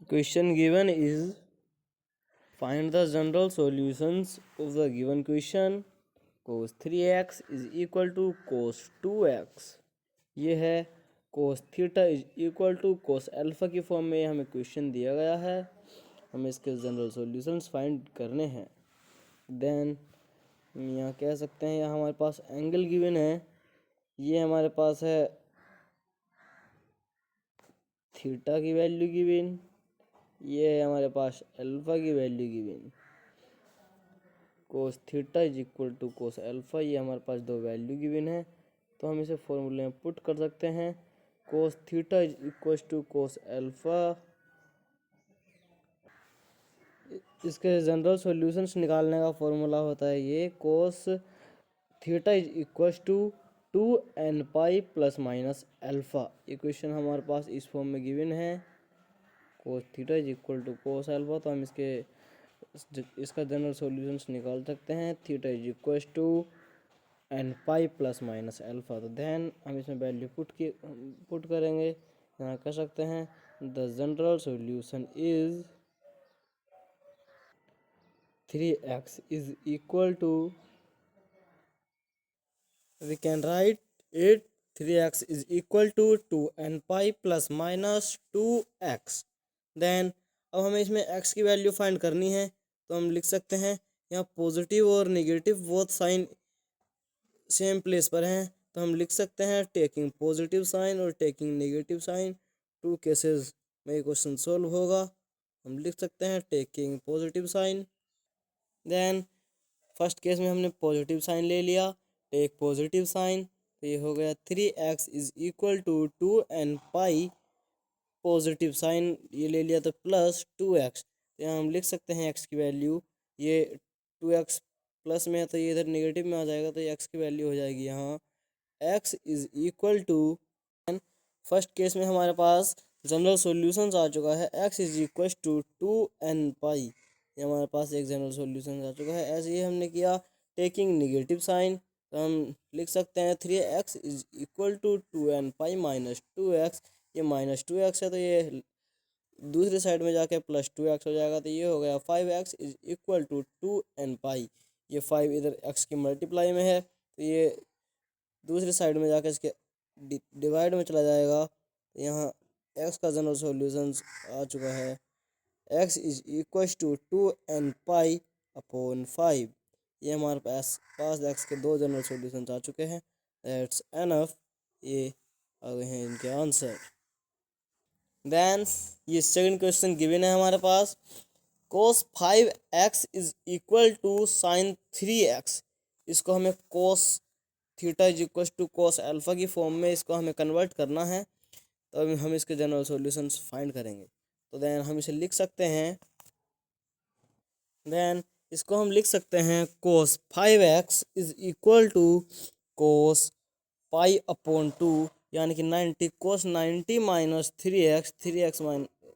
Question given is find the general solutions of the given question. Cos 3x is equal to cos 2x. ये है cos theta is equal to cos alpha की form में हमें question दिया गया है। हमें इसके जनरल सॉल्यूशंस फाइंड करने हैं। देन यहाँ कह सकते हैं यहाँ हमारे पास एंगल गिवन है। ये हमारे पास है थीटा की वैल्यू गिवन, ये है हमारे पास अल्फा की value given. Cos theta is equal to cos alpha, ये हमारे पास दो वैल्यू गिवन है, तो हम इसे फॉर्मूले में पुट कर सकते हैं। Cos theta is equal to cos alpha. इसके जनरल सॉल्यूशंस निकालने का फॉर्मूला होता है ये cos theta is equal to 2n pi plus minus alpha. Equation हमारे पास इस फॉर्म में गिवन है, cos theta is equal to cos alpha. तो हम इसका जनरल सॉल्यूशंस निकाल सकते हैं। Theta is equal to n pi plus minus alpha. तो देन हम इसमें वैल्यू पुट करेंगे। यहाँ कह सकते हैं the general solution is 3x is equal to, we can write it 3x is equal to 2n pi plus minus 2x। Then अब हमें इसमें x की वैल्यू फाइंड करनी है, तो हम लिख सकते हैं यहाँ पॉजिटिव और negative both sign same place पर हैं, तो हम लिख सकते हैं टेकिंग पॉजिटिव साइन और taking negative sign. Two cases में ये क्वेश्चन सोल्व होगा। हम लिख सकते हैं taking positive sign. Then first case में हमने पॉजिटिव साइन ले लिया, टेक पॉजिटिव साइन, तो ये हो गया 3x is equal to 2n pi, positive sign ये ले लिया तो प्लस 2x। तो यहाँ हम लिख सकते हैं x की वैल्यू, ये 2x प्लस में है तो ये इधर नेगेटिव में आ जाएगा, तो ये x की वैल्यू हो जाएगी यहाँ x is equal to, first case में हमारे पास जनरल सॉल्यूशंस आ चुका है x is equal to 2n pi. ये हमारे पास एक जनरल सॉल्यूशन आ चुका है। ऐसे ही हमने किया टेकिंग नेगेटिव साइन, तो हम लिख सकते हैं 3x is equal to 2n pi minus 2x। ये माइनस 2x है तो ये दूसरी साइड में जाके प्लस 2x हो जाएगा, तो ये हो गया 5x is equal to 2n pi. ये 5 इधर x की मल्टीप्लाई में है, तो ये दूसरी साइड में जाके इसके डिवाइड में चला जाएगा। तो यहाँ x का जनरल सॉल्यूशन आ चुका है, x is equal to 2n pi upon 5। ये हमारे पास x के दो जनरल सॉल्यूशन आ चुके हैं। That's enough. ये आ गए हैं इनके आंसर। देन ये सेकंड क्वेश्चन गिवन है हमारे पास, cos 5x is equal to sine 3x। इसको हमें cos theta is equal to cos alpha की फॉर्म में इसको हमें कन्वर्ट करना है, तो अभी हम इसके जनरल सॉल्यूशंस फाइंड करेंगे। तो देन हम इसे लिख सकते हैं, देन इसको हम लिख सकते हैं cos 5x is equal to cos pi upon 2 यानी कि 90, cos 90 माइनस 3x, 3x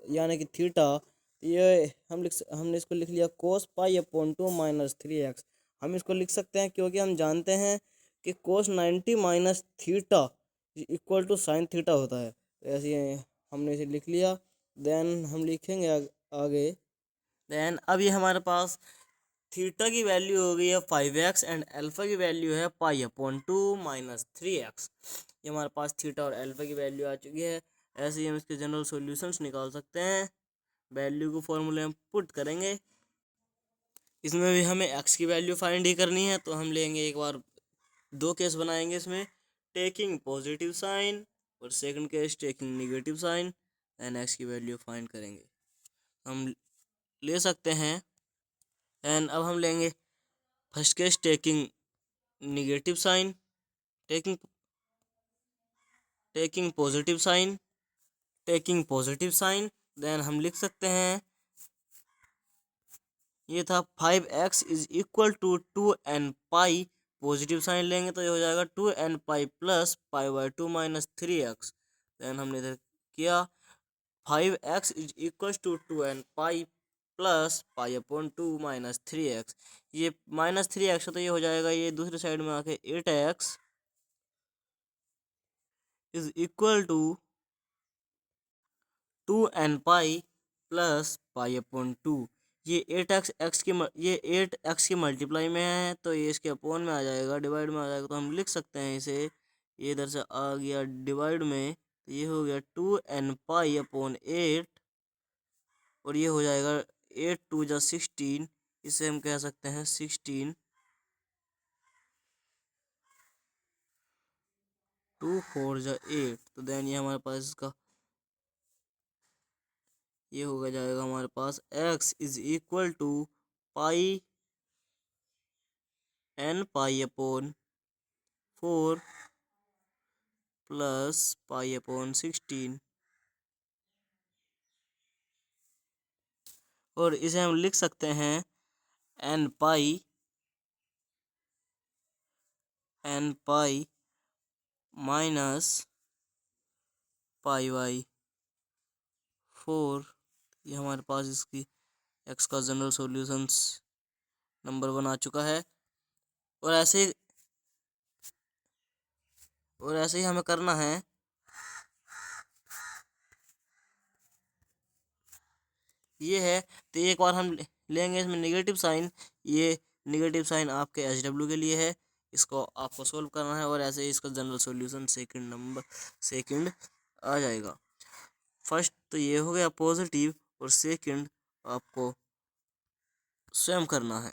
यानी कि थीटा। ये हमने इसको लिख लिया cos pi upon 2 minus 3x। हम इसको लिख सकते हैं क्योंकि हम जानते हैं कि cos 90 minus theta equal to sine theta होता है। तो ऐसे हमने इसे लिख लिया। देन हम लिखेंगे आगे। देन अब ये हमारे पास थीटा की वैल्यू हो गई है 5x एंड अल्फा की वैल्यू है पाई अपॉन 2 माइनस 3x। ये हमारे पास थीटा और अल्फा की वैल्यू आ चुकी है। ऐसे ही हम इसके जनरल सॉल्यूशंस निकाल सकते हैं। वैल्यू को फॉर्मूले में पुट करेंगे। इसमें भी हमें x की वैल्यू फाइंड ही करनी है, तो हम लेंगे एक बार दो केस बनाएंगे इसमें, टेकिंग पॉजिटिव साइन और second case taking negative sign. And x की वैल्यू फाइंड करेंगे हम ले सकते हैं। एंड अब हम लेंगे first case taking negative sign, taking positive sign, taking positive sign. Then हम लिख सकते हैं ये था 5x is equal to 2n pi, positive sign लेंगे तो ये हो जाएगा 2n pi plus pi by 2 minus 3x। Then हमने इधर किया 5x is equal to 2n pi plus pi upon 2 minus 3x। ये माइनस 3x है तो ये हो जाएगा, ये दूसरी साइड में आके 8x is equal to 2n pi plus pi upon 2। ये 8x की मल्टीप्लाई में है, तो ये इसके अपोन में आ जाएगा, डिवाइड में आ जाएगा, तो हम लिख सकते हैं इसे, ये इधर से आ गया डिवाइड में, तो ये हो गया 2n पाई अपॉन 8, और ये हो जाएगा 8 2 जा 16, इसे हम कह सकते हैं 16, 2 4 जा 8, तो देन ये हमारे पास इसका ये होगा जाएगा हमारे पास x is equal to pi n pi upon 4 plus pi upon 16, और इसे हम लिख सकते हैं n pi minus pi by 4। ये हमारे पास इसकी x का जनरल सॉल्यूशंस नंबर 1 आ चुका है। और ऐसे ही हमें करना है, ये है, तो एक बार हम लेंगे इसमें नेगेटिव साइन, ये नेगेटिव साइन आपके HW के लिए है, इसको आपको सोल्व करना है, और ऐसे ही इसका जनरल सॉल्यूशन सेकंड आ जाएगा। फर्स्ट तो ये हो गया पॉजिटिव, और सेकंड आपको स्वयं करना है।